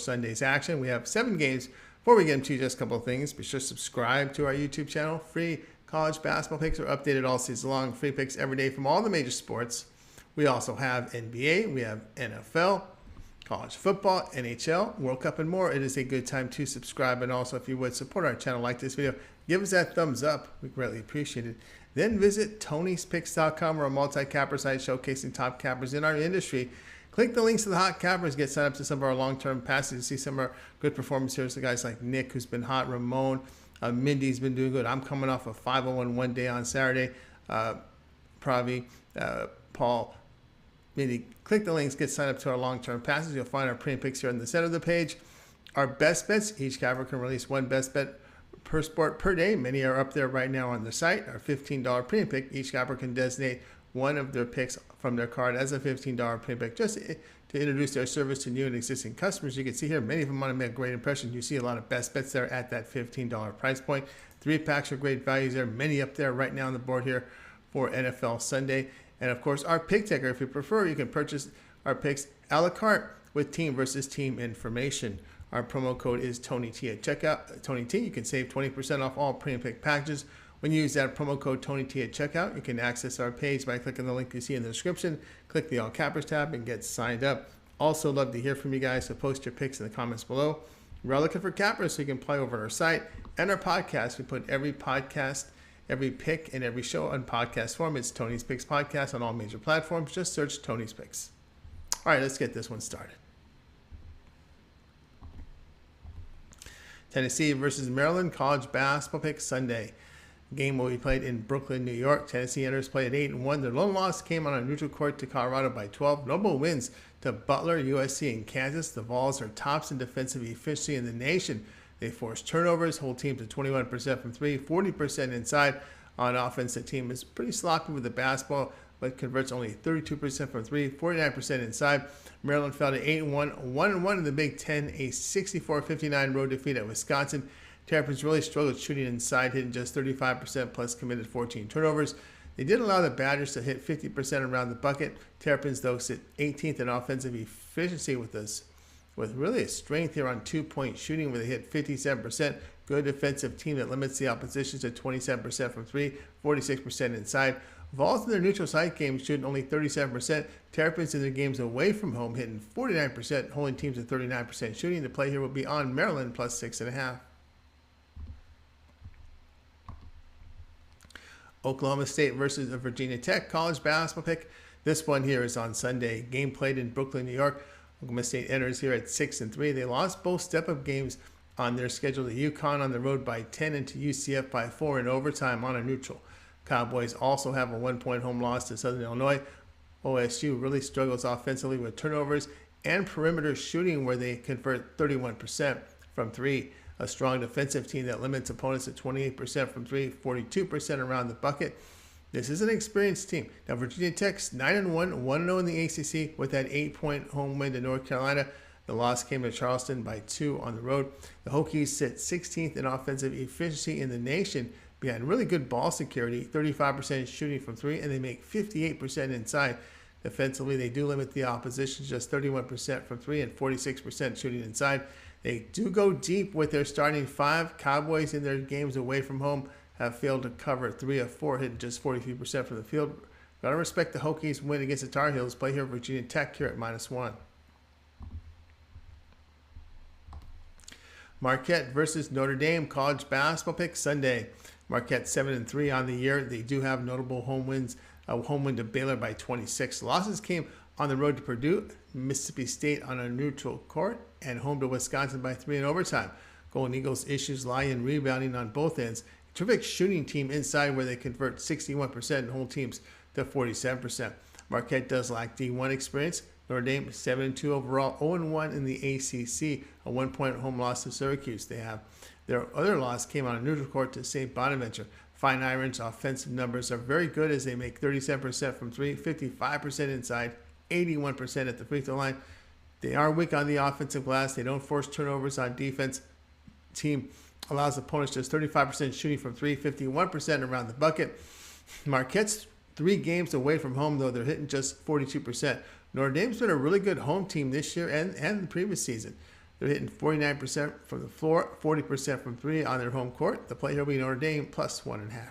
Sunday's action. We have 7 games. Before we get into just a couple of things, be sure to subscribe to our YouTube channel. Free college basketball picks are updated all season long. Free picks every day from all the major sports. We also have NBA, we have NFL, college football, NHL, World Cup, and more. It is a good time to subscribe. And also, if you would support our channel, like this video, give us that thumbs up. We greatly appreciate it. Then visit Tony'sPicks.com, or a multi-capper site showcasing top cappers in our industry. Click the links to the hot cappers, get signed up to some of our long-term passes to see some of our good performance here. So guys like Nick, who's been hot, Ramon, Mindy's been doing good. I'm coming off a 501 one day on Saturday. Pravi, Paul, Mindy. Click the links, get signed up to our long-term passes. You'll find our premium picks here in the center of the page. Our best bets, each capper can release one best bet per sport per day. Many are up there right now on the site. Our $15 premium pick, each capper can designate one of their picks from their card as a $15 premium pick, just to introduce their service to new and existing customers. You can see here, many of them want to make a great impression. You see a lot of best bets there at that $15 price point. 3 packs are great values there. Many up there right now on the board here for NFL Sunday. And of course, our pick taker, if you prefer, you can purchase our picks a la carte with team versus team information. Our promo code is TonyT at checkout. TonyT, you can save 20% off all premium pick packages. When you use that promo code TonyT at checkout, you can access our page by clicking the link you see in the description. Click the All Cappers tab and get signed up. Also, love to hear from you guys, so post your picks in the comments below. We're all looking for cappers, so you can play over at our site and our podcast. We put every podcast, every pick, and every show on podcast form. It's Tony's Picks Podcast on all major platforms. Just search Tony's Picks. All right, let's get this one started. Tennessee versus Maryland college basketball pick Sunday. Game will be played in Brooklyn, New York. Tennessee enters play at 8-1. Their lone loss came on a neutral court to Colorado by 12. Notable wins to Butler, USC, and Kansas. The Vols are tops in defensive efficiency in the nation. They force turnovers, hold teams to 21% from 3, 40% inside. On offense, the team is pretty sloppy with the basketball, but converts only 32% from 3, 49% inside. Maryland fell to 8-1, 1-1 in the Big Ten, a 64-59 road defeat at Wisconsin. Terrapins really struggled shooting inside, hitting just 35%, plus committed 14 turnovers. They did allow the Badgers to hit 50% around the bucket. Terrapins, though, sit 18th in offensive efficiency with really a strength here on two-point shooting, where they hit 57%. Good defensive team that limits the opposition to 27% from 3, 46% inside. Vols in their neutral site games shooting only 37%. Terrapins in their games away from home hitting 49%, holding teams at 39% shooting. The play here will be on Maryland plus 6.5. Oklahoma State versus Virginia Tech college basketball pick. This one here is on Sunday. Game played in Brooklyn, New York. Oklahoma State enters here at 6-3. They lost both step-up games on their schedule to UConn on the road by 10 and to UCF by 4 in overtime on a neutral. Cowboys also have a 1-point home loss to Southern Illinois. OSU really struggles offensively with turnovers and perimeter shooting, where they convert 31% from 3. A strong defensive team that limits opponents at 28% from 3, 42% around the bucket. This is an experienced team. Now, Virginia Tech's 9-1, 1-0 in the ACC with that 8-point home win to North Carolina. The loss came to Charleston by 2 on the road. The Hokies sit 16th in offensive efficiency in the nation behind really good ball security, 35% shooting from 3, and they make 58% inside. Defensively, they do limit the opposition to just 31% from 3 and 46% shooting inside. They do go deep with their starting 5. Cowboys in their games away from home have failed to cover 3 of 4, hitting just 43% from the field. Gotta respect the Hokies win against the Tar Heels. Play here Virginia Tech here at -1. Marquette versus Notre Dame college basketball pick Sunday. Marquette 7-3 on the year. They do have notable home wins. A home win to Baylor by 26. Losses came on the road to Purdue, Mississippi State on a neutral court, and home to Wisconsin by 3 in overtime. Golden Eagles' issues lie in rebounding on both ends. Terrific shooting team inside, where they convert 61% and hold teams to 47%. Marquette does lack D1 experience. Notre Dame 7-2 overall, 0-1 in the ACC, a 1-point home loss to Syracuse. They have their other loss came on a neutral court to St. Bonaventure. Fine Irons' offensive numbers are very good, as they make 37% from 3, 55% inside, 81% at the free throw line. They are weak on the offensive glass. They don't force turnovers on defense. Team allows opponents just 35% shooting from 3, 51% around the bucket. Marquette's 3 games away from home, though, they're hitting just 42%. Notre Dame's been a really good home team this year and the previous season. They're hitting 49% from the floor, 40% from three on their home court. The play here will be Notre Dame plus 1.5.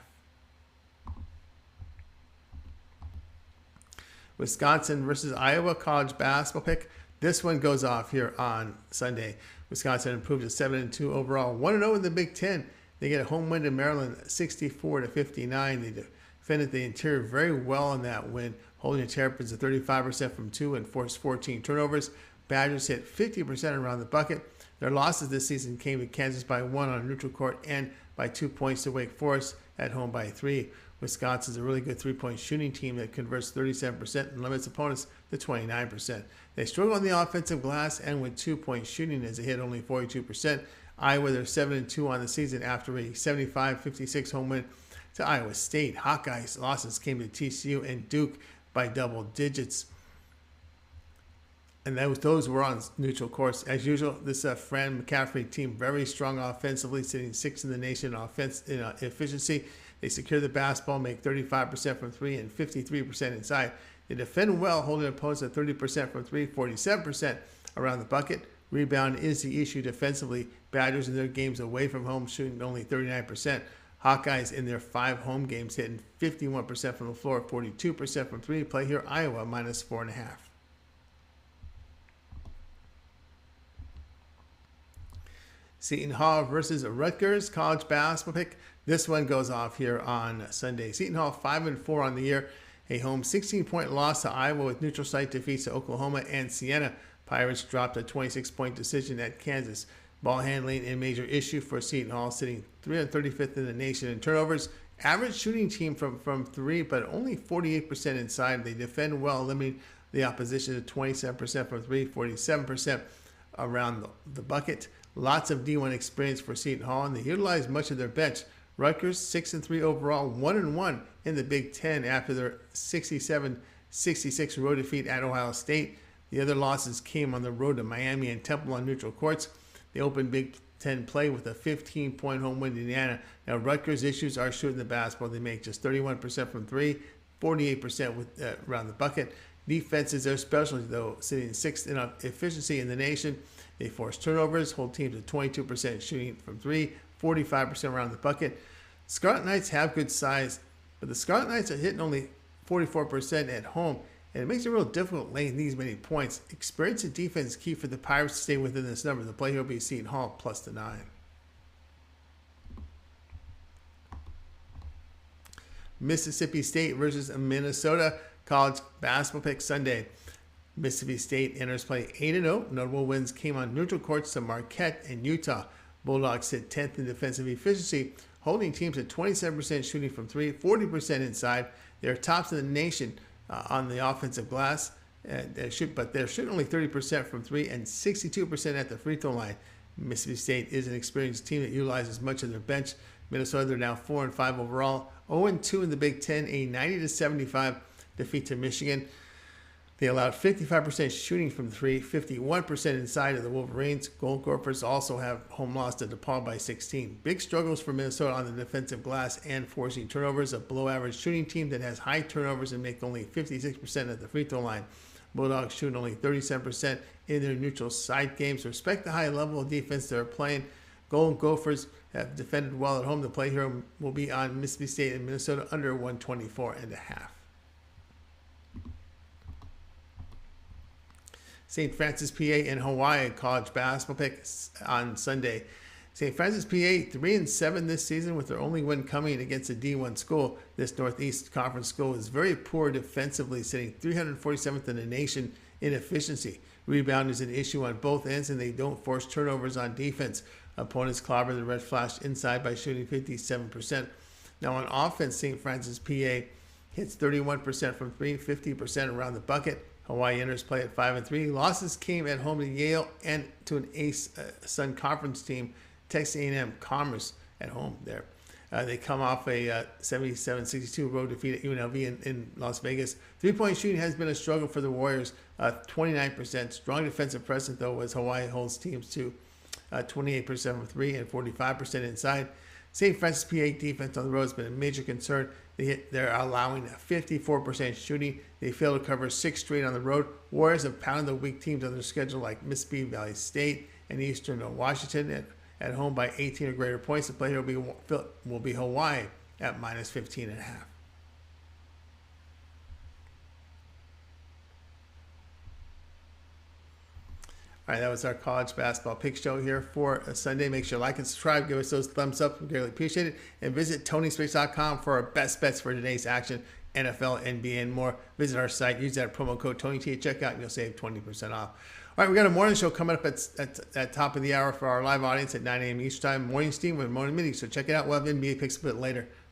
Wisconsin versus Iowa college basketball pick. This one goes off here on Sunday. Wisconsin improved to 7-2 overall, 1-0 in the Big Ten. They get a home win to Maryland, 64-59. They defended the interior very well in that win, holding the Terrapins to 35% from two and forced 14 turnovers. Badgers hit 50% around the bucket. Their losses this season came to Kansas by 1 on a neutral court and by 2 points to Wake Forest at home by 3. Wisconsin's a really good three-point shooting team that converts 37% and limits opponents to 29%. They struggle on the offensive glass and with two-point shooting as they hit only 42%. Iowa, they're 7-2 on the season after a 75-56 home win to Iowa State. Hawkeyes losses came to TCU and Duke by double digits. And those were on neutral courts. As usual, this Fran McCaffrey team, very strong offensively, sitting 6th in the nation in efficiency. They secure the basketball, make 35% from three and 53% inside. They defend well, holding opponents at 30% from three, 47% around the bucket. Rebound is the issue defensively. Badgers in their games away from home shooting only 39%. Hawkeyes in their 5 home games hitting 51% from the floor, 42% from three. Play here Iowa minus 4.5. Seton Hall versus Rutgers college basketball pick. This one goes off here on Sunday. Seton Hall 5-4 on the year. A home 16-point loss to Iowa with neutral site defeats to Oklahoma and Siena. Pirates dropped a 26-point decision at Kansas. Ball handling a major issue for Seton Hall, sitting 335th in the nation in turnovers. Average shooting team from three, but only 48% inside. They defend well, limiting the opposition to 27% from three, 47% around the bucket. Lots of D1 experience for Seton Hall, and they utilize much of their bench. Rutgers 6-3 overall, 1-1 in the Big Ten after their 67-66 road defeat at Ohio State. The other losses came on the road to Miami and Temple on neutral courts. They opened Big Ten play with a 15-point home win to Indiana. Now Rutgers' issues are shooting the basketball. They make just 31% from three, 48% around the bucket. Defense is their specialty, though, sitting 6th in efficiency in the nation. They force turnovers, hold teams to 22% shooting from three, 45% around the bucket. Scarlet Knights have good size, but the Scarlet Knights are hitting only 44% at home, and it makes it real difficult laying these many points. Experience and defense is key for the Pirates to stay within this number. The play here will be Seton Hall plus the 9. Mississippi State versus Minnesota college basketball pick Sunday. Mississippi State enters play 8-0. Notable wins came on neutral courts to Marquette and Utah. Bulldogs sit 10th in defensive efficiency, holding teams at 27% shooting from three, 40% inside. They're tops in the nation on the offensive glass, but they're shooting only 30% from three and 62% at the free throw line. Mississippi State is an experienced team that utilizes much of their bench. Minnesota, they're now 4-5 overall, 0-2 in the Big Ten, a 90-75 defeat to Michigan. They allowed 55% shooting from three, 51% inside of the Wolverines. Gold Gophers also have home loss to DePaul by 16. Big struggles for Minnesota on the defensive glass and forcing turnovers. A below-average shooting team that has high turnovers and make only 56% at the free throw line. Bulldogs shooting only 37% in their neutral side games. Respect the high level of defense they're playing. Golden Gophers have defended well at home. The play here will be on Mississippi State and Minnesota under 124.5. St. Francis, PA, and Hawaii college basketball pick on Sunday. St. Francis, PA, 3-7 this season with their only win coming against a D1 school. This Northeast Conference school is very poor defensively, sitting 347th in the nation in efficiency. Rebound is an issue on both ends, and they don't force turnovers on defense. Opponents clobber the Red Flash inside by shooting 57%. Now on offense, St. Francis, PA hits 31% from three, 50% around the bucket. Hawaii enters play at 5-3. Losses came at home to Yale and to an Ace Sun Conference team, Texas A&M Commerce at home there. They come off a 77-62 road defeat at UNLV in Las Vegas. Three-point shooting has been a struggle for the Warriors, 29%. Strong defensive presence, though, as Hawaii holds teams to 28% from three and 45% inside. St. Francis, PA defense on the road has been a major concern. They're allowing a 54% shooting. They fail to cover 6 straight on the road. Warriors have pounded the weak teams on their schedule like Mississippi Valley State and Eastern. Washington at home by 18 or greater points. The play here will be Hawaii at minus 15.5. All right, that was our college basketball pick show here for Sunday. Make sure to like and subscribe. Give us those thumbs up. We greatly appreciate it. And visit TonySpace.com for our best bets for today's action, NFL, NBA, and more. Visit our site. Use that promo code TonyT at checkout, and you'll save 20% off. All right, we got a morning show coming up at top of the hour for our live audience at 9 a.m. Eastern time. Morning steam with morning meeting. So check it out. We'll have NBA picks a bit later.